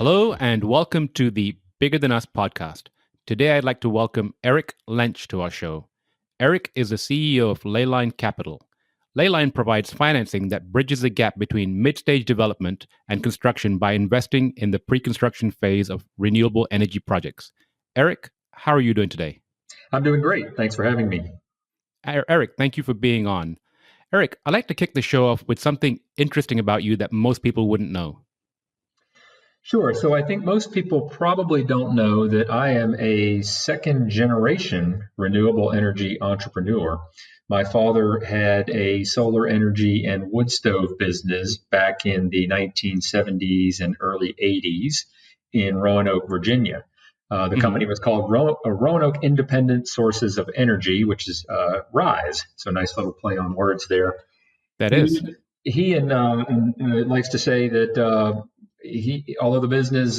Hello and welcome to the Bigger Than Us podcast. Today I'd like to welcome Erik Lensch to our show. Erik is the CEO of Leyline Capital. Leyline provides financing that bridges the gap between mid-stage development and construction by investing in the pre-construction phase of renewable energy projects. Erik, how are you doing today? I'm doing great. Thanks for having me. Erik, thank you for being on. Erik, I'd like to kick the show off with something interesting about you that most people wouldn't know. Sure. So I think most people probably don't know that I am a second generation renewable energy entrepreneur. My father had a solar energy and wood stove business back in the 1970s and early 80s in Roanoke, Virginia. The company was called Roanoke Independent Sources of Energy, which is RISE. So nice little play on words there. That is. He likes to say that although the business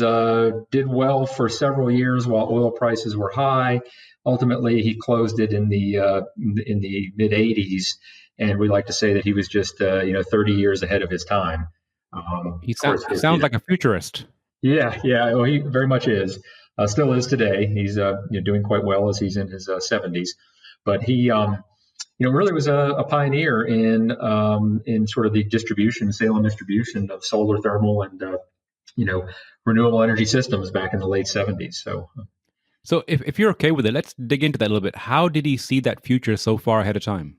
did well for several years while oil prices were high, ultimately he closed it in the mid 80s, and we like to say that he was just 30 years ahead of his time. He sounds like a futurist. Yeah. Well, he very much is. Still is today. He's doing quite well as he's in his 70s, but he really was a pioneer in sort of the sale and distribution of solar, thermal, and renewable energy systems back in the late 70s. So if you're okay with it, let's dig into that a little bit. How did he see that future so far ahead of time?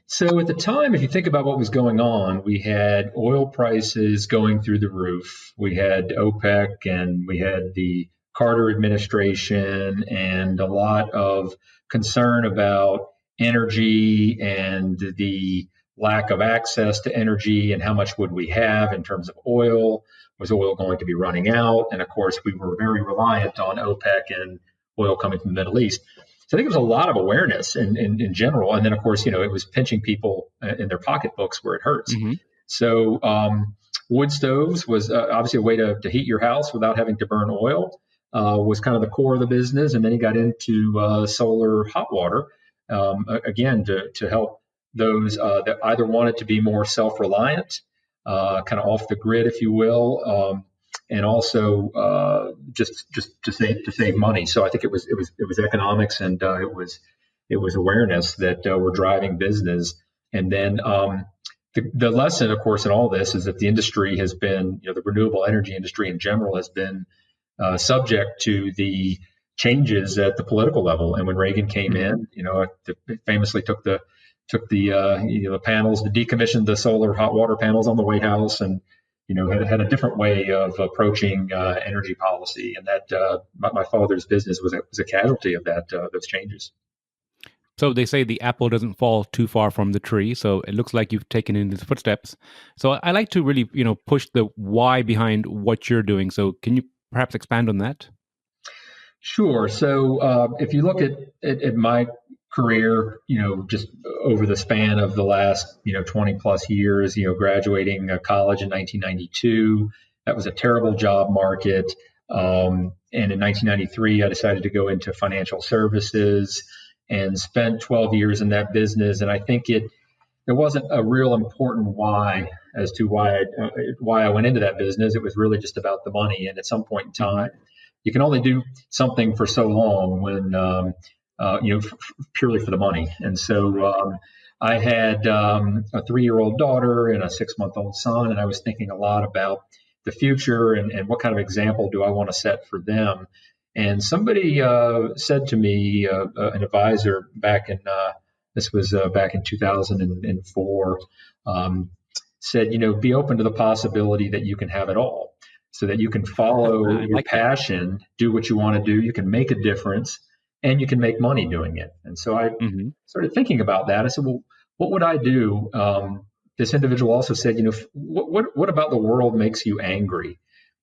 So at the time, if you think about what was going on, we had oil prices going through the roof. We had OPEC and we had the Carter administration and a lot of concern about energy and the lack of access to energy and how much would we have in terms of oil. Was oil going to be running out? And of course, we were very reliant on OPEC and oil coming from the Middle East. So I think there was a lot of awareness in general. And then, of course, it was pinching people in their pocketbooks where it hurts. Mm-hmm. So wood stoves was obviously a way to heat your house without having to burn oil, was kind of the core of the business. And then he got into solar hot water, again, to help those that either wanted to be more self-reliant, kind of off the grid, if you will, and also just to save money. So I think it was economics and it was awareness that were driving business. And then the lesson, of course, in all this is that the industry has been, the renewable energy industry in general has been subject to the changes at the political level. And when Reagan came in, famously took the panels, decommissioned the solar hot water panels on the White House, and had a different way of approaching energy policy, and that my father's business was a casualty of those changes. So they say the apple doesn't fall too far from the tree. So it looks like you've taken in his footsteps. So I like to really push the why behind what you're doing. So can you perhaps expand on that? Sure. So if you look at my career, just over the span of the last, 20 plus years, graduating college in 1992, that was a terrible job market. And in 1993, I decided to go into financial services and spent 12 years in that business. And I think there wasn't a real important why as to why I went into that business. It was really just about the money. And at some point in time, you can only do something for so long when, purely for the money. And so I had a 3-year-old daughter and a 6-month-old son, and I was thinking a lot about the future and what kind of example do I want to set for them. And somebody said to me, an advisor back in back in 2004, said, be open to the possibility that you can have it all, so that you can follow your passion, do what you want to do, you can make a difference, and you can make money doing it. And so I started thinking about that. I said, well, what would I do? This individual also said, what about the world makes you angry?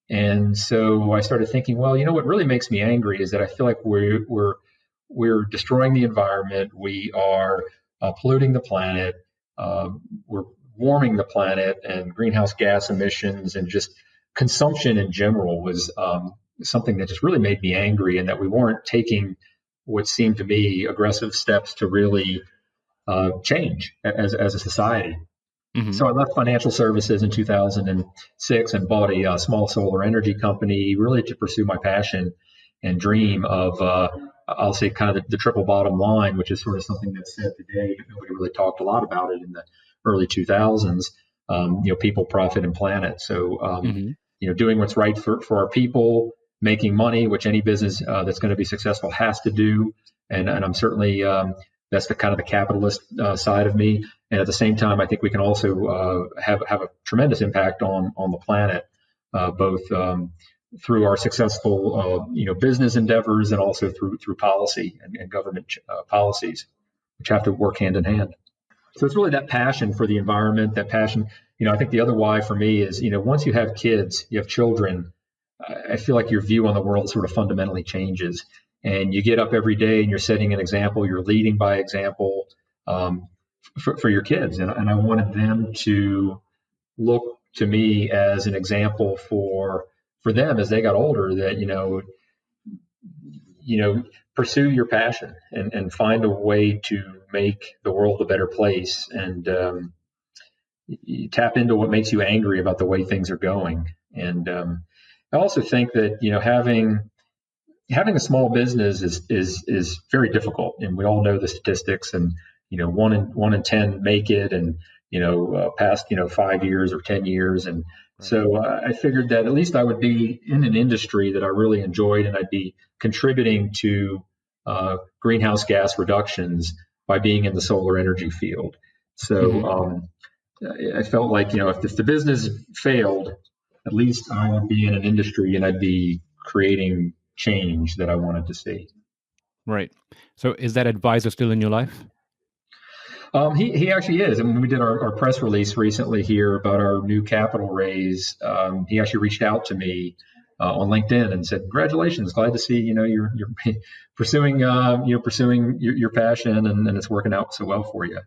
And so I started thinking, well, what really makes me angry is that I feel like we're destroying the environment. We are polluting the planet. We're warming the planet, and greenhouse gas emissions and just consumption in general was something that just really made me angry, and that we weren't taking what seemed to be aggressive steps to really change as a society. Hmm. So I left financial services in 2006 and bought a small solar energy company, really to pursue my passion and dream of, I'll say, kind of the triple bottom line, which is sort of something that's said today, but nobody really talked a lot about it in the early 2000s. People, profit, and planet. So, Hmm. doing what's right for our people, making money, which any business that's going to be successful has to do. And I'm certainly that's the kind of the capitalist side of me. And at the same time, I think we can also have a tremendous impact on the planet, both through our successful business endeavors and also through policy and government policies, which have to work hand in hand. So it's really that passion for the environment, that passion. I think the other why for me is, once you have kids, you have children, I feel like your view on the world sort of fundamentally changes. And you get up every day and you're setting an example, you're leading by example um, for your kids. And I wanted them to look to me as an example for them as they got older that, pursue your passion and find a way to make the world a better place. And you tap into what makes you angry about the way things are going. And I also think that having a small business is very difficult, and we all know the statistics. And one in 10 make it, and past 5 years or 10 years. And Right. so I figured that at least I would be in an industry that I really enjoyed, and I'd be contributing to greenhouse gas reductions by being in the solar energy field. So Hmm. I felt like, if the business failed, at least I would be in an industry and I'd be creating change that I wanted to see. Right. So is that advisor still in your life? He actually is. And when we did our press release recently here about our new capital raise, he actually reached out to me on LinkedIn and said, "Congratulations! Glad to see you're pursuing pursuing your passion, and it's working out so well for you."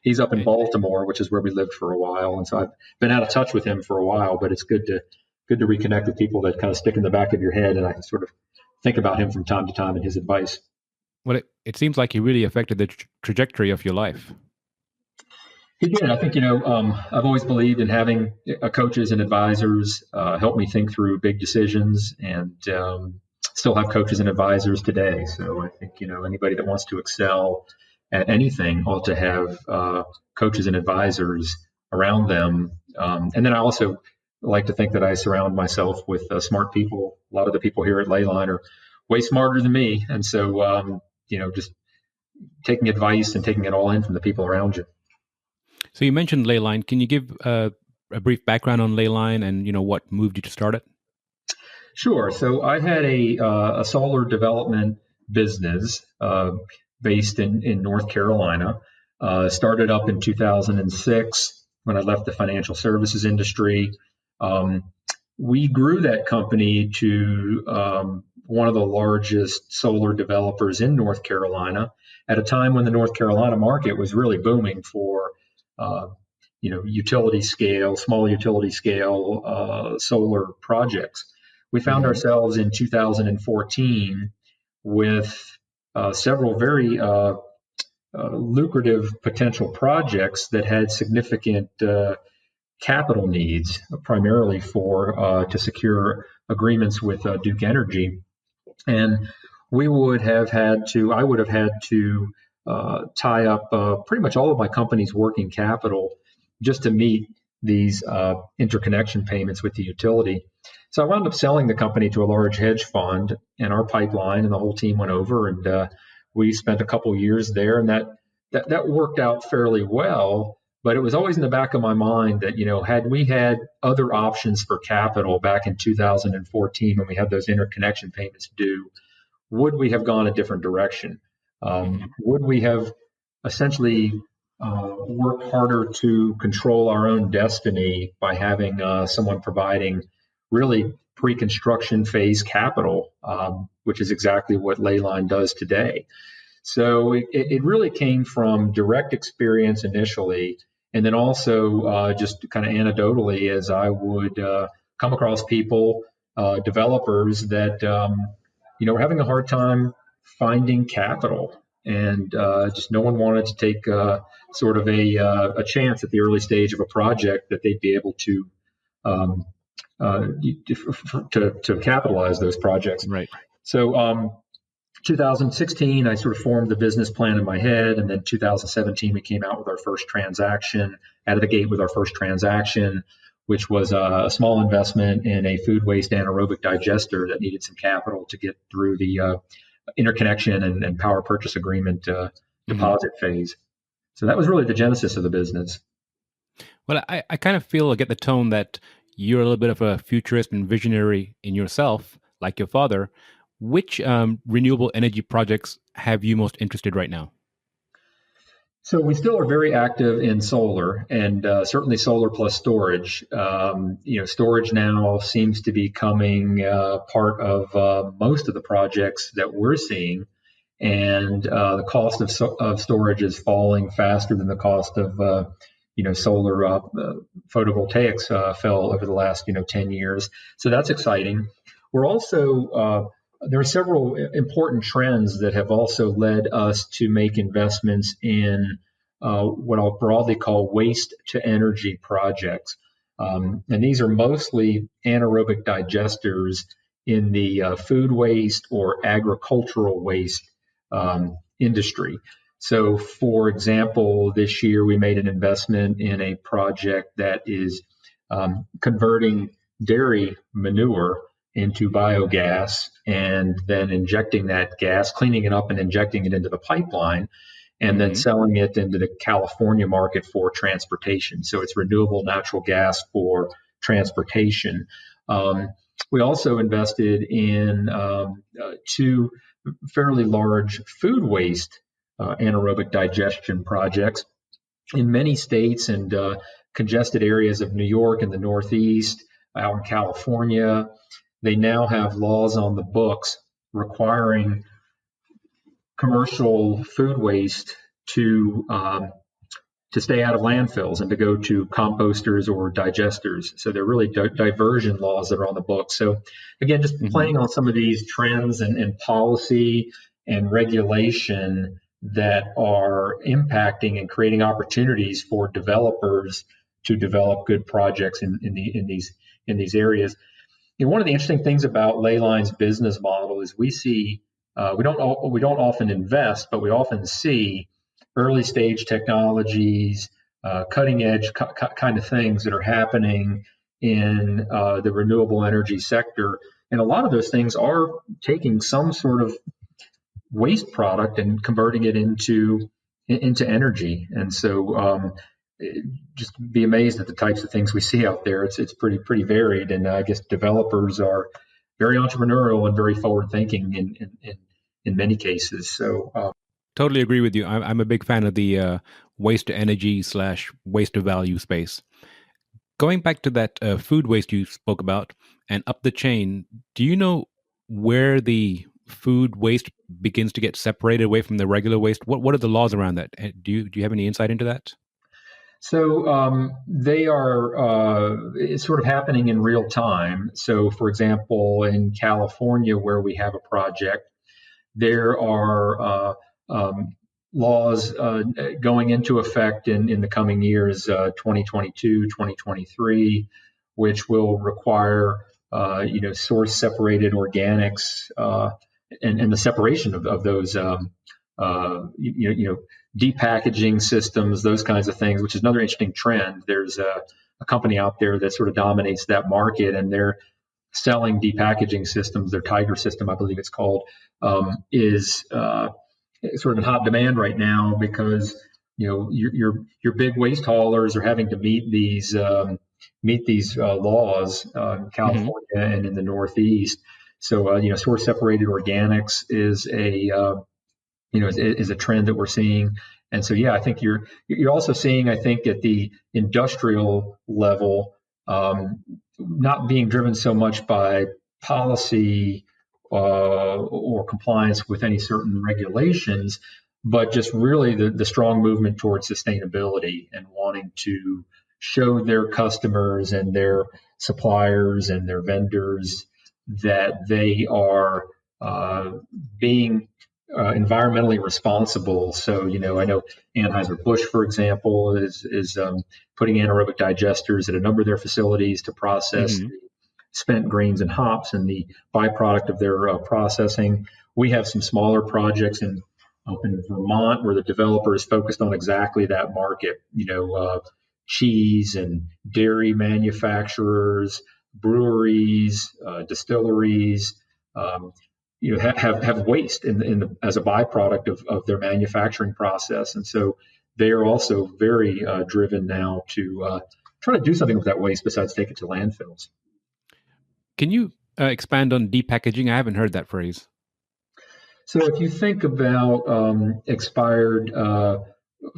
He's up in Okay. Baltimore, which is where we lived for a while, and so I've been out of touch with him for a while. But it's good to reconnect with people that kind of stick in the back of your head, and I can sort of think about him from time to time and his advice. Well, it seems like he really affected the trajectory of your life. He did. I think, I've always believed in having coaches and advisors help me think through big decisions, and still have coaches and advisors today. So I think, anybody that wants to excel at anything ought to have coaches and advisors around them. And then I also like to think that I surround myself with smart people. A lot of the people here at Leyline are way smarter than me. And so, just taking advice and taking it all in from the people around you. So you mentioned Leyline. Can you give a brief background on Leyline and what moved you to start it? Sure. So I had a solar development business based in North Carolina. Started up in 2006 when I left the financial services industry. Um, we grew that company to one of the largest solar developers in North Carolina at a time when the North Carolina market was really booming for uh, utility scale, small utility scale solar projects. We found Hmm. ourselves in 2014 with several very lucrative potential projects that had significant capital needs, primarily for to secure agreements with Duke Energy. And I would have had to tie up pretty much all of my company's working capital just to meet these interconnection payments with the utility. So I wound up selling the company to a large hedge fund, and our pipeline and the whole team went over, and we spent a couple years there, and that worked out fairly well. But it was always in the back of my mind that, had we had other options for capital back in 2014 when we had those interconnection payments due, would we have gone a different direction? Hmm. Would we have essentially worked harder to control our own destiny by having someone providing really pre-construction phase capital, which is exactly what Leyline does today? So it really came from direct experience initially, and then also just kind of anecdotally as I would come across people, developers that were having a hard time finding capital. and just no one wanted to take sort of a chance at the early stage of a project that they'd be able to um, to capitalize those projects. Right. So 2016, I sort of formed the business plan in my head, and then 2017 we came out with our first transaction, out of the gate with our first transaction, which was a small investment in a food waste anaerobic digester that needed some capital to get through the interconnection and power purchase agreement deposit phase. So that was really the genesis of the business. Well, I kind of feel, I get the tone that you're a little bit of a futurist and visionary in yourself, like your father. Which renewable energy projects have you most interested right now? So we still are very active in solar, and certainly solar plus storage. Storage now seems to be becoming part of most of the projects that we're seeing, and the cost of storage is falling faster than the cost of solar photovoltaics fell over the last 10 years. So that's exciting. We're also there are several important trends that have also led us to make investments in what I'll broadly call waste to energy projects. And these are mostly anaerobic digesters in the food waste or agricultural waste industry. So, for example, this year we made an investment in a project that is converting dairy manure into biogas and then injecting that gas, cleaning it up and injecting it into the pipeline, and then selling it into the California market for transportation. So it's renewable natural gas for transportation. We also invested in two fairly large food waste anaerobic digestion projects in many states and congested areas of New York and the Northeast, out in California. They now have laws on the books requiring commercial food waste to stay out of landfills and to go to composters or digesters. So they're really diversion laws that are on the books. So again, just playing on some of these trends and policy and regulation that are impacting and creating opportunities for developers to develop good projects in these areas. One of the interesting things about Leyline's business model is we see we don't often invest, but we often see early stage technologies, cutting edge kind of things that are happening in the renewable energy sector, and a lot of those things are taking some sort of waste product and converting it into energy. And so just be amazed at the types of things we see out there. It's pretty varied, and I guess developers are very entrepreneurial and very forward thinking in many cases. So totally agree with you. I'm a big fan of the waste to energy / waste to value space. Going back to that food waste you spoke about and up the chain, do you know where the food waste begins to get separated away from the regular waste? What are the laws around that? Do you have any insight into that? So they are it's sort of happening in real time. So, for example, in California, where we have a project, there are laws going into effect in the coming years, 2022, 2023, which will require source separated organics and the separation of those depackaging systems, those kinds of things, which is another interesting trend. There's a company out there that sort of dominates that market, and they're selling depackaging systems. Their Tiger system, I believe it's called, is sort of in hot demand right now because your big waste haulers are having to meet these laws in California and in the Northeast. So source separated organics is a trend that we're seeing. And so, I think you're also seeing, I think, at the industrial level, not being driven so much by policy or compliance with any certain regulations, but just really the strong movement towards sustainability and wanting to show their customers and their suppliers and their vendors that they are being environmentally responsible. So, I know Anheuser-Busch, for example, is putting anaerobic digesters at a number of their facilities to process Hmm. the spent grains and hops and the byproduct of their processing. We have some smaller projects up in Vermont where the developer is focused on exactly that market. Cheese and dairy manufacturers, breweries, distilleries. Have waste as a byproduct of their manufacturing process, and so they are also very driven now to try to do something with that waste besides take it to landfills. Can you expand on depackaging? I haven't heard that phrase. So if you think about expired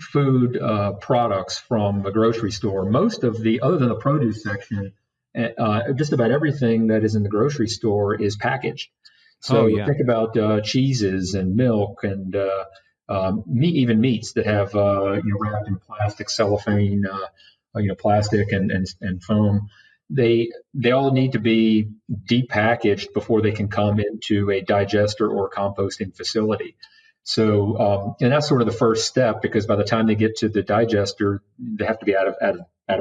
food products from a grocery store, most of other than the produce section, just about everything that is in the grocery store is packaged. Oh, So yeah. think about cheeses and milk and even meats that have wrapped in plastic, cellophane, plastic and foam. They all need to be depackaged before they can come into a digester or composting facility. So and that's sort of the first step, because by the time they get to the digester, they have to be out of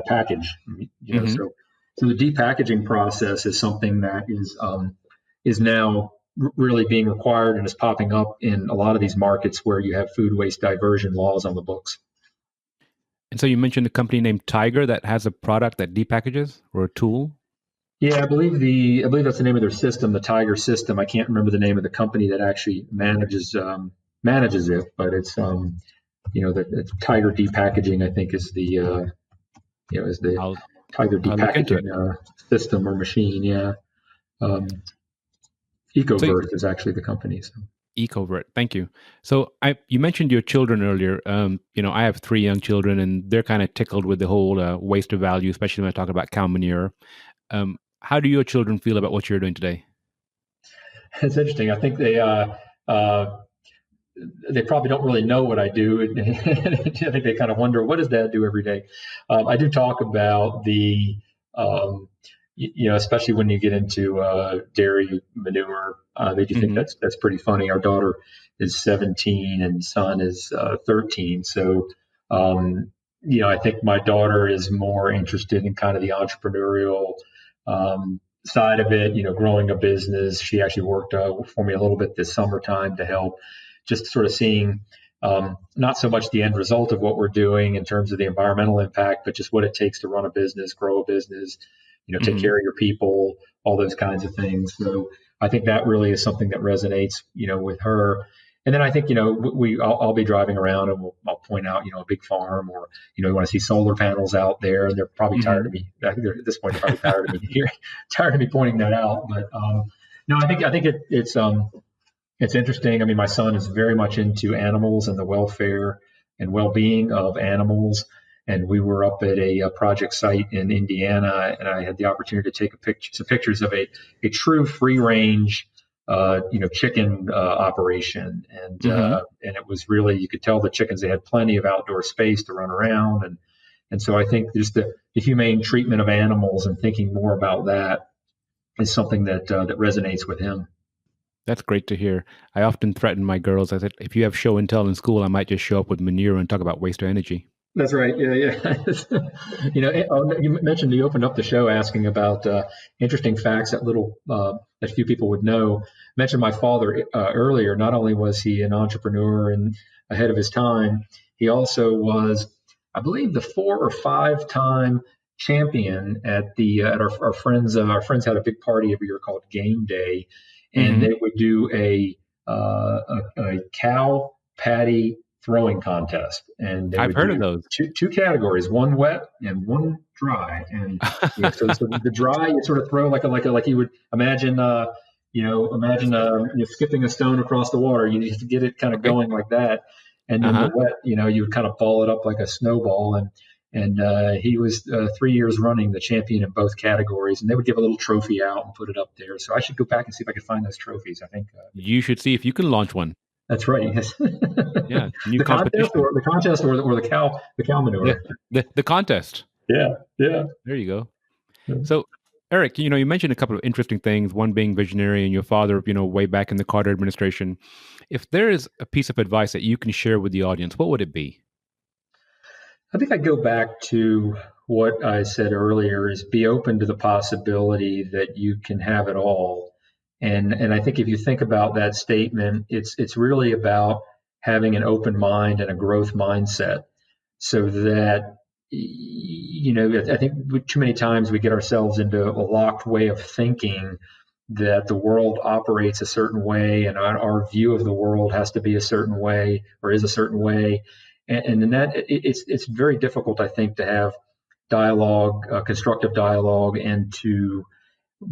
package. Hmm. So the depackaging process is something that is now really being required and is popping up in a lot of these markets where you have food waste diversion laws on the books. And so you mentioned a company named Tiger that has a product that depackages, or a tool. Yeah, I believe that's the name of their system, the Tiger system. I can't remember the name of the company that actually manages it, but it's the Tiger Depackaging, I think, is the I'll Tiger I'll look into it. Depackaging system or machine. Yeah, um, So EcoVert is actually the company. So. Ecovert, thank you. So you mentioned your children earlier. I have 3 young children, and they're kind of tickled with the whole waste to value, especially when I talk about cow manure. How do your children feel about what you're doing today? It's interesting. I think they probably don't really know what I do. I think they kind of wonder, what does Dad do every day? I do talk about especially when you get into dairy manure. They do think Hmm. that's pretty funny. Our daughter is 17 and son is 13. So, I think my daughter is more interested in kind of the entrepreneurial side of it, growing a business. She actually worked for me a little bit this summertime to help, just sort of seeing not so much the end result of what we're doing in terms of the environmental impact, but just what it takes to run a business, grow a business, take Hmm. care of your people, all those kinds of things. So I think that really is something that resonates, with her. And then I think, I'll be driving around and I'll point out, a big farm, or, you want to see solar panels out there, and they're probably tired Hmm. of me. I think at this point, they're probably tired of me here, tired of me pointing that out. But no, I think it's interesting. I mean, my son is very much into animals and the welfare and well-being of animals. And we were up at a project site in Indiana, and I had the opportunity to take some pictures of a true free-range, chicken operation. Hmm. And it was really, you could tell the chickens, they had plenty of outdoor space to run around. And so I think just the humane treatment of animals and thinking more about that is something that resonates with him. That's great to hear. I often threaten my girls. I said, if you have show and tell in school, I might just show up with manure and talk about waste to energy. That's right. Yeah, yeah. You mentioned you opened up the show asking about interesting facts that few people would know. I mentioned my father earlier. Not only was he an entrepreneur and ahead of his time, he also was, I believe, the 4 or 5 time champion at our friends had a big party every year called Game Day, and Hmm. they would do a cow patty throwing contest, and they I've would heard of do those. two categories, one wet and one dry. And so the dry, you sort of throw like you would imagine, skipping a stone across the water. You need to get it kind of Okay. going like that. And then the Uh-huh. wet, you would kind of ball it up like a snowball. And he was 3 years running the champion in both categories, and they would give a little trophy out and put it up there. So I should go back and see if I could find those trophies. I think You should see if you can launch one. that's right. Yes. Yeah, new The contest competition. or the cow The, manure. the contest. Yeah. Yeah. There you go. So, Erik, you mentioned a couple of interesting things, one being visionary and your father, way back in the Carter administration. If there is a piece of advice that you can share with the audience, what would it be? I think I go back to what I said earlier is be open to the possibility that you can have it all. And I think if you think about that statement, it's really about having an open mind and a growth mindset so that I think too many times we get ourselves into a locked way of thinking that the world operates a certain way and our view of the world has to be a certain way or is a certain way. And in that, it's very difficult, I think, to have dialogue, constructive dialogue, and to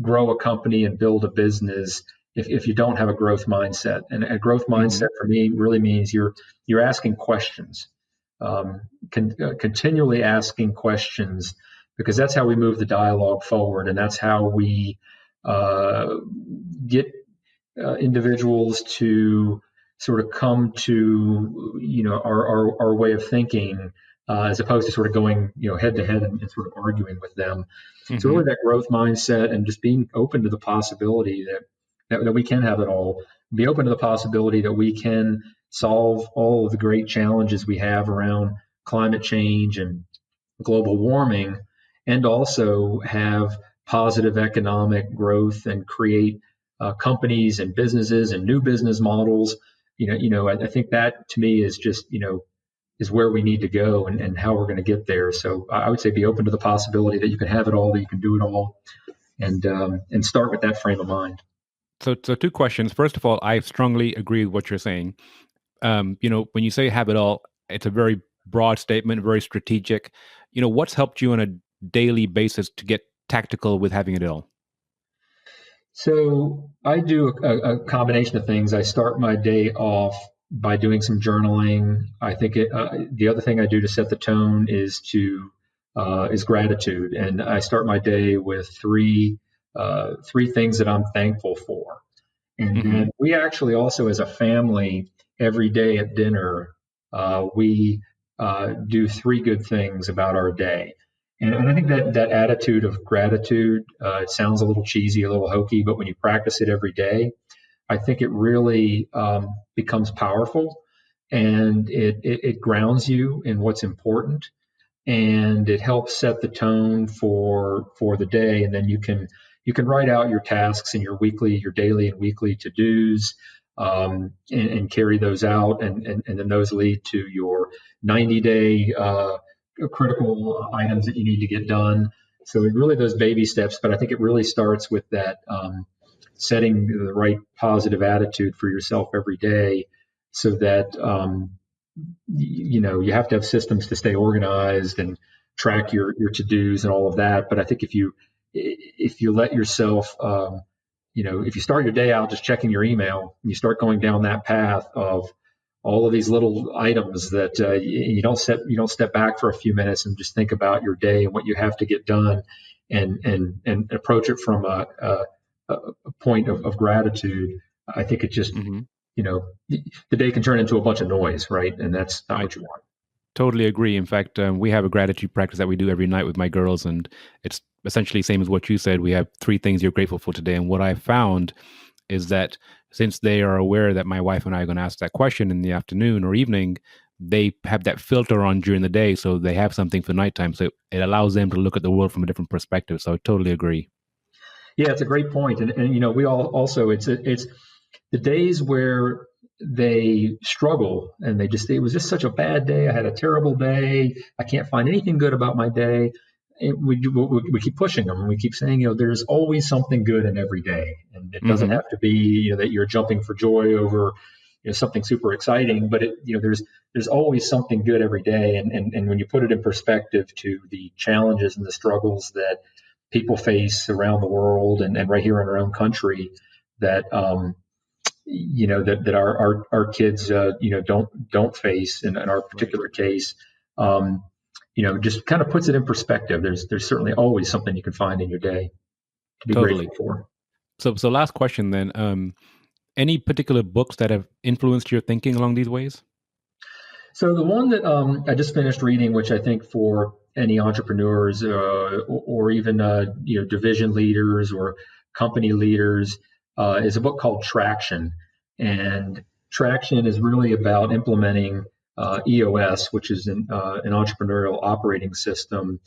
grow a company and build a business if you don't have a growth mindset. And a growth mindset for me really means you're asking questions, continually asking questions, because that's how we move the dialogue forward, and that's how we get individuals to sort of come to our way of thinking, as opposed to sort of going head to head and sort of arguing with them. So really that growth mindset and just being open to the possibility that we can have it all. Be open to the possibility that we can solve all of the great challenges we have around climate change and global warming, and also have positive economic growth and create companies and businesses and new business models. I think that to me is just is where we need to go and how we're going to get there. So I would say be open to the possibility that you can have it all, that you can do it all, and start with that frame of mind. So two questions. First of all, I strongly agree with what you're saying. When you say have it all, it's a very broad statement, very strategic. What's helped you on a daily basis to get tactical with having it all? So I do a combination of things. I start my day off by doing some journaling. I think the other thing I do to set the tone is gratitude, and I start my day with three things that I'm thankful for. And then we actually also, as a family, every day at dinner, we do three good things about our day. And I think that attitude of gratitude, it sounds a little cheesy, a little hokey, but when you practice it every day, I think it really becomes powerful, and it grounds you in what's important, and it helps set the tone for the day. And then you can write out your tasks and your daily and weekly to-dos, and carry those out, and then those lead to your 90-day critical items that you need to get done. So it really those baby steps, but I think it really starts with that setting the right positive attitude for yourself every day, so that you have to have systems to stay organized and track your to-dos and all of that. But I think if you let yourself if you start your day out just checking your email, and you start going down that path of all of these little items that you don't step back for a few minutes and just think about your day and what you have to get done, and approach it from a point of gratitude. I think it just the day can turn into a bunch of noise, right? And that's not what you want. Totally agree. In fact, we have a gratitude practice that we do every night with my girls, and it's essentially same as what you said. We have three things you're grateful for today. And what I found is that since they are aware that my wife and I are going to ask that question in the afternoon or evening, they have that filter on during the day, so they have something for nighttime. So it allows them to look at the world from a different perspective. So I totally agree. Yeah, it's a great point. And we all also, it's the days where they struggle and it was just such a bad day. I had a terrible day. I can't find anything good about my day. We keep pushing them, and we keep saying, there's always something good in every day, and it doesn't have to be that you're jumping for joy over something super exciting, but there's always something good every day, and when you put it in perspective to the challenges and the struggles that people face around the world and right here in our own country, that that our kids don't face in our particular case. Just kind of puts it in perspective. There's certainly always something you can find in your day to be grateful for. So last question then. Any particular books that have influenced your thinking along these ways? So the one that I just finished reading, which I think for any entrepreneurs or even division leaders or company leaders is a book called Traction. And Traction is really about implementing EOS, which is an entrepreneurial operating system,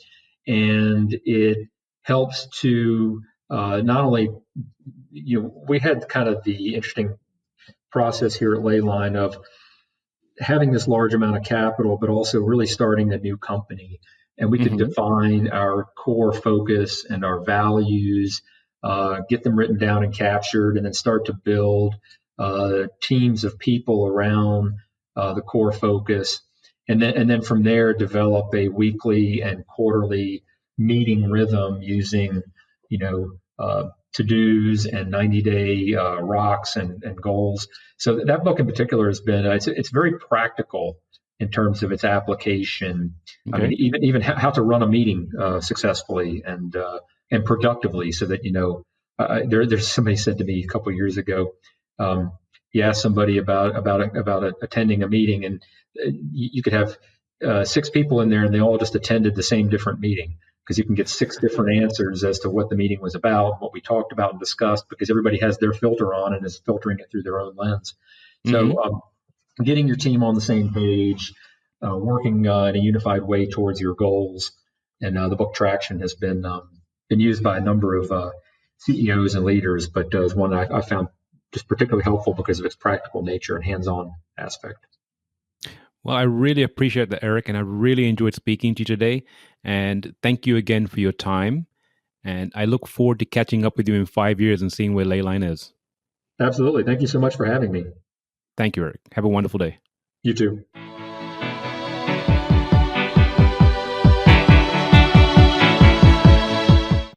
and it helps to not only we had kind of the interesting process here at Leyline of having this large amount of capital, but also really starting a new company. And we could define our core focus and our values, get them written down and captured, and then start to build teams of people around the core focus. And then from there, develop a weekly and quarterly meeting rhythm using, to-dos and 90-day rocks and goals. So that book in particular has been, it's very practical in terms of its application. Okay. I mean, even how to run a meeting successfully and productively, so that there's somebody said to me a couple of years ago, you ask somebody about attending a meeting, and you could have 6 people in there, and they all just attended the same different meeting, because you can get 6 different answers as to what the meeting was about, what we talked about and discussed, because everybody has their filter on and is filtering it through their own lens. So getting your team on the same page, working in a unified way towards your goals. And the book Traction has been used by a number of CEOs and leaders, but is one I found just particularly helpful because of its practical nature and hands-on aspect. Well, I really appreciate that, Erik, and I really enjoyed speaking to you today. And thank you again for your time. And I look forward to catching up with you in 5 years and seeing where Leyline is. Absolutely. Thank you so much for having me. Thank you, Erik. Have a wonderful day. You too.